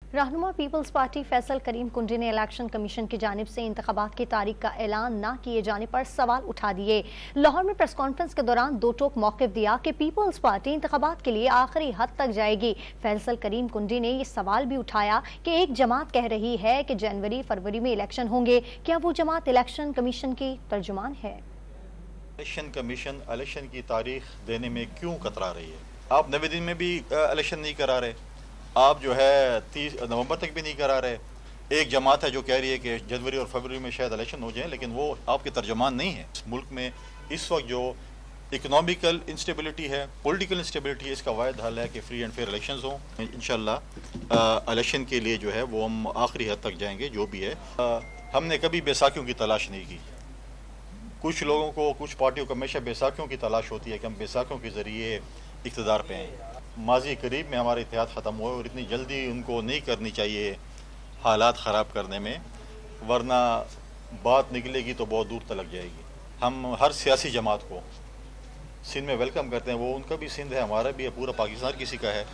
रहनुमा peoples party Faisal करीम कुंडी ने इलेक्शन कमीशन की जानिब से इंतखाबात की तारीख का ऐलान न किए जाने पर सवाल उठा दिए। लाहौर में प्रेस कॉन्फ्रेंस के दौरान दो टोक मौक़िफ़ दिया कि पीपल्स पार्टी इंतखाबात के लिए आखिरी हद तक जाएगी। फैसल करीम कुंडी ने ये सवाल भी उठाया कि एक जमात कह रही है कि जनवरी फरवरी में इलेक्शन होंगे, क्या वो जमात इलेक्शन कमीशन की तर्जुमान है? इलेक्शन कमीशन इलेक्शन की तारीख देने में क्यों कतरा रही है? आप 90 दिन में भी इलेक्शन नहीं करा रहे, आप जो है 30 नवंबर तक भी नहीं करा रहे। एक जमात है जो कह रही है कि जनवरी और फरवरी में शायद इलेक्शन हो जाए, लेकिन वो आपके तर्जुमान नहीं है। इस मुल्क में इस वक्त जो इकोनॉमिकल इंस्टेबिलिटी है, पॉलिटिकल इंस्टेबिलिटी है, इसका वाहिद हल है कि फ्री एंड फेयर इलेक्शंस हों। इंशाल्लाह इलेक्शन के लिए जो है वो हम आखिरी हद तक जाएंगे जो भी है। हमने कभी बैसाखियों की तलाश नहीं की। कुछ लोगों को, कुछ पार्टियों को हमेशा बैसाखियों की तलाश होती है कि हम बैसाखियों के ज़रिए इक़्तिदार पे आएँ। माजी करीब में हमारा इतिहाद ख़त्म हुआ और इतनी जल्दी उनको नहीं करनी चाहिए हालात ख़राब करने में, वरना बात निकलेगी तो बहुत दूर तक जाएगी। हम हर सियासी जमात को सिंध में वेलकम करते हैं, वो उनका भी सिंध है, हमारा भी है, पूरा पाकिस्तान किसी का है।